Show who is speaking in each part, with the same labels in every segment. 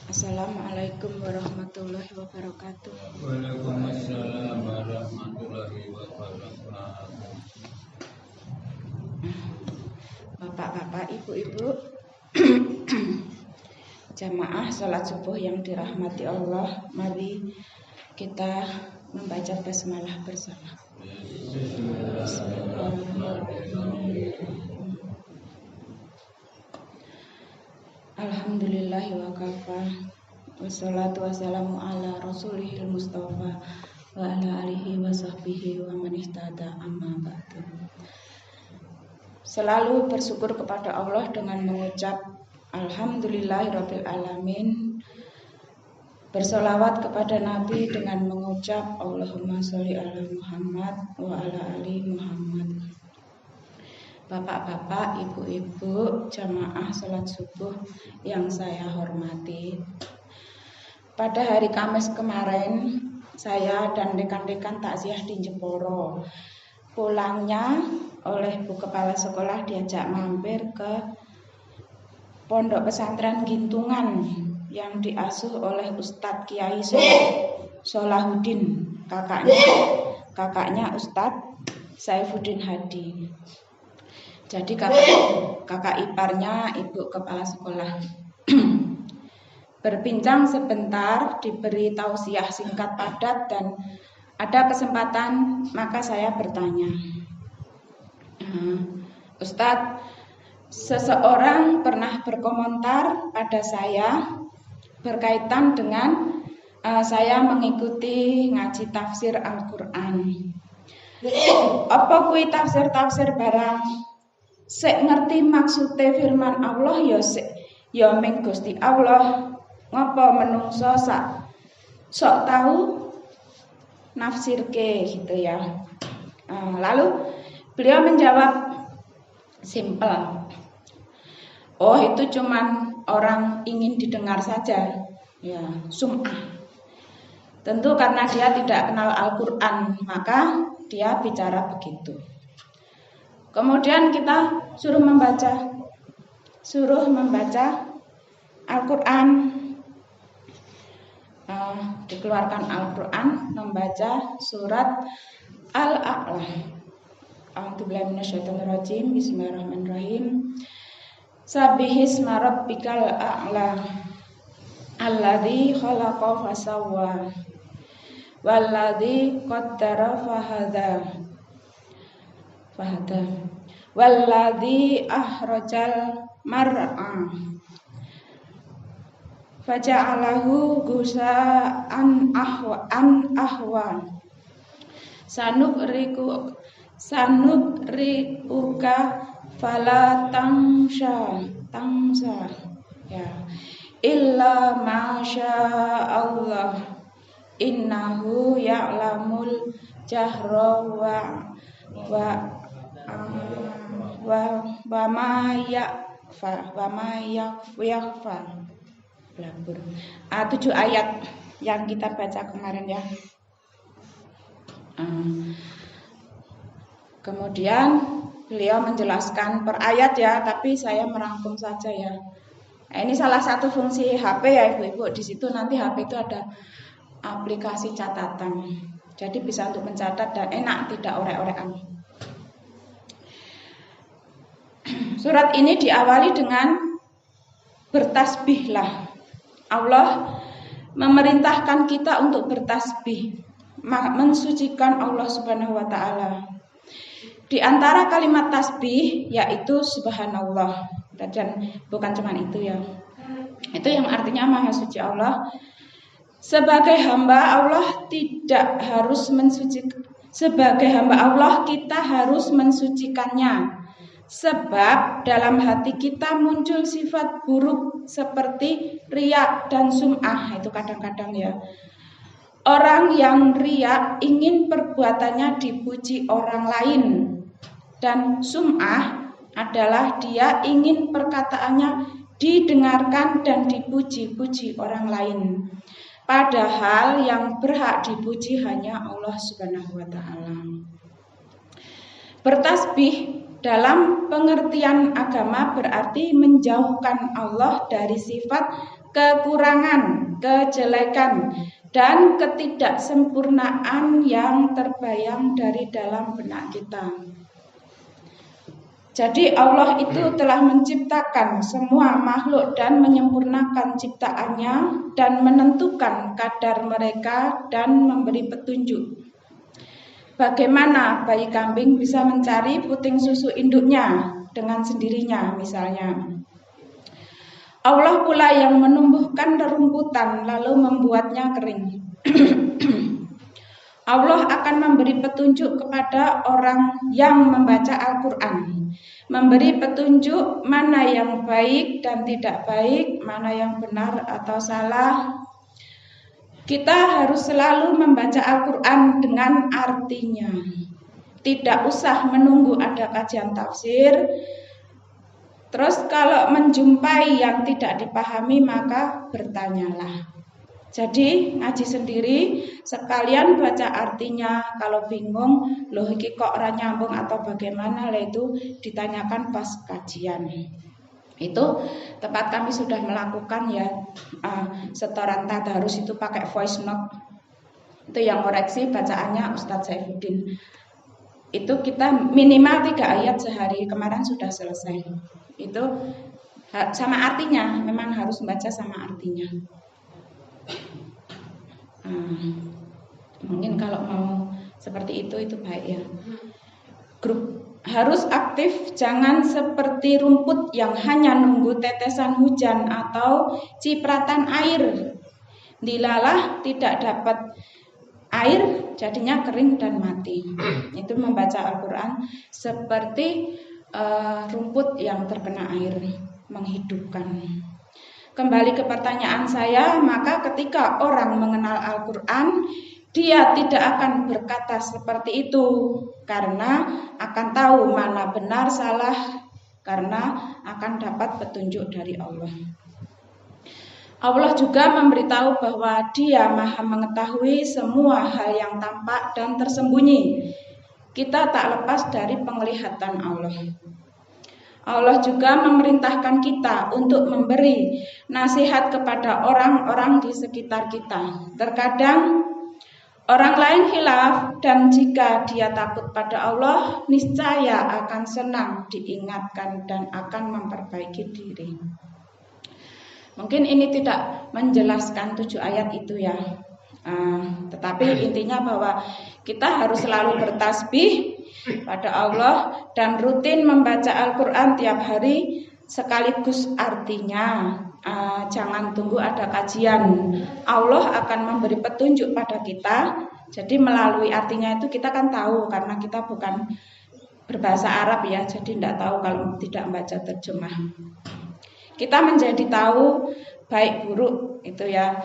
Speaker 1: Assalamualaikum warahmatullahi wabarakatuh.
Speaker 2: Waalaikumsalam warahmatullahi wabarakatuh.
Speaker 1: Bapak-bapak, ibu-ibu, jamaah sholat subuh yang dirahmati Allah, mari kita membaca basmalah bersama. Alhamdulillahi wa kafa, wassalatu wassalamu ala rasulihil mustafa wa ala alihi wa sahbihi wa man ihtada amma ba'du. Selalu bersyukur kepada Allah dengan mengucap Alhamdulillahirabbil alamin. Bersolawat kepada Nabi dengan mengucap Allahumma sholli ala Muhammad wa ala ali Muhammad. Bapak-bapak, ibu-ibu, jamaah sholat subuh yang saya hormati. Pada hari Kamis kemarin, saya dan rekan-rekan takziah di Jeporo. Pulangnya oleh Bu Kepala Sekolah diajak mampir ke Pondok Pesantren Gintungan yang diasuh oleh Ustadz Kiai Solahuddin, kakaknya Ustadz Saifuddin Hadi. Jadi kakak iparnya Ibu Kepala Sekolah. Berbincang sebentar, diberi tausiah singkat padat dan ada kesempatan, maka saya bertanya, Ustadz, seseorang pernah berkomentar pada saya berkaitan dengan saya mengikuti ngaji tafsir Al-Quran. Apa kuwi tafsir barang sek ngerti maksudnya firman Allah ya ming Gusti Allah, ngapa menungso sok tahu nafsirke gitu ya. Lalu beliau menjawab simple, oh itu cuman orang ingin didengar saja, ya sum'ah. Tentu karena dia tidak kenal Al-Quran, maka dia bicara begitu. Kemudian kita suruh membaca Al-Quran, dikeluarkan Al-Quran, membaca surat Al-A'la. A'udzubillahi minasyaitonirrajim. Bismillahirrahmanirrahim. Sabbihisma rabbikal a'la alladzi khalaqa fasawwa walladzi qaddara fahada walladzi akhrajal mar'a faja'alahu gusa'an ahwa sanukrikuka fala tansha ya illa masya Allah innahu ya'lamul jahra wa ma yakhfa. 7 ayat yang kita baca kemarin ya. Kemudian beliau menjelaskan per ayat ya, tapi saya merangkum saja ya. Ini salah satu fungsi HP ya ibu-ibu. Di situ nanti HP itu ada aplikasi catatan. Jadi bisa untuk mencatat dan enak, tidak orek-orekan. Surat ini diawali dengan bertasbihlah. Allah memerintahkan kita untuk bertasbih, mensucikan Allah Subhanahu wa taala. Di antara kalimat tasbih yaitu subhanallah. Dan bukan cuma itu ya. Itu yang artinya maha suci Allah. Sebagai hamba Allah tidak harus mensucikan. Sebagai hamba Allah kita harus mensucikannya. Sebab dalam hati kita muncul sifat buruk seperti riya dan sum'ah. Itu kadang-kadang ya. Orang yang riya ingin perbuatannya dipuji orang lain. Dan sum'ah adalah dia ingin perkataannya didengarkan dan dipuji-puji orang lain. Padahal yang berhak dipuji hanya Allah Subhanahu wa taala. Bertasbih dalam pengertian agama berarti menjauhkan Allah dari sifat kekurangan, kejelekan, dan ketidaksempurnaan yang terbayang dari dalam benak kita. Jadi Allah itu telah menciptakan semua makhluk dan menyempurnakan ciptaannya dan menentukan kadar mereka dan memberi petunjuk. Bagaimana bayi kambing bisa mencari puting susu induknya dengan sendirinya misalnya. Allah pula yang menumbuhkan rerumputan lalu membuatnya kering. Allah akan memberi petunjuk kepada orang yang membaca Al-Quran, memberi petunjuk mana yang baik dan tidak baik, mana yang benar atau salah. Kita harus selalu membaca Al-Quran dengan artinya. Tidak usah menunggu ada kajian tafsir. Terus kalau menjumpai yang tidak dipahami maka bertanyalah. Jadi ngaji sendiri sekalian baca artinya. Kalau bingung, loh iki kok ora nyambung atau bagaimana, lah itu ditanyakan pas kajian. Itu tempat kami sudah melakukan ya setoran tadarus itu pakai voice note. Itu yang koreksi bacaannya Ustadz Saifuddin. Itu kita minimal 3 ayat sehari, kemarin sudah selesai. Itu sama artinya, memang harus membaca sama artinya. Mungkin kalau mau seperti itu baik ya. Grup harus aktif, jangan seperti rumput yang hanya nunggu tetesan hujan atau cipratan air. Dilalah tidak dapat air, jadinya kering dan mati. Itu membaca Al-Quran seperti rumput yang terkena air, menghidupkan. Kembali ke pertanyaan saya, maka ketika orang mengenal Al-Quran, dia tidak akan berkata seperti itu, karena akan tahu mana benar salah, karena akan dapat petunjuk dari Allah. Allah juga memberitahu bahwa Dia Maha mengetahui semua hal yang tampak dan tersembunyi. Kita tak lepas dari penglihatan Allah. Allah juga memerintahkan kita untuk memberi nasihat kepada orang-orang di sekitar kita. Terkadang orang lain hilaf, dan jika dia takut pada Allah, niscaya akan senang diingatkan dan akan memperbaiki diri. Mungkin ini tidak menjelaskan 7 ayat itu ya. Tetapi intinya bahwa kita harus selalu bertasbih pada Allah dan rutin membaca Al-Quran tiap hari sekaligus artinya. Jangan tunggu ada kajian. Allah akan memberi petunjuk pada kita. Jadi melalui artinya itu kita kan tahu, karena kita bukan berbahasa Arab ya, jadi tidak tahu kalau tidak membaca terjemah. Kita menjadi tahu baik buruk itu ya.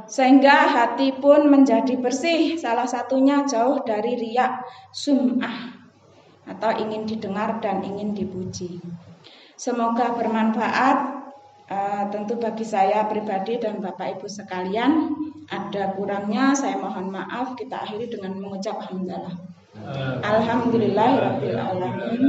Speaker 1: Sehingga hati pun menjadi bersih. Salah satunya jauh dari riya, sum'ah, atau ingin didengar dan ingin dipuji. Semoga bermanfaat. Tentu bagi saya pribadi dan Bapak Ibu sekalian, ada kurangnya saya mohon maaf. Kita akhiri dengan mengucap hamdalah. Alhamdulillahirabbil alamin.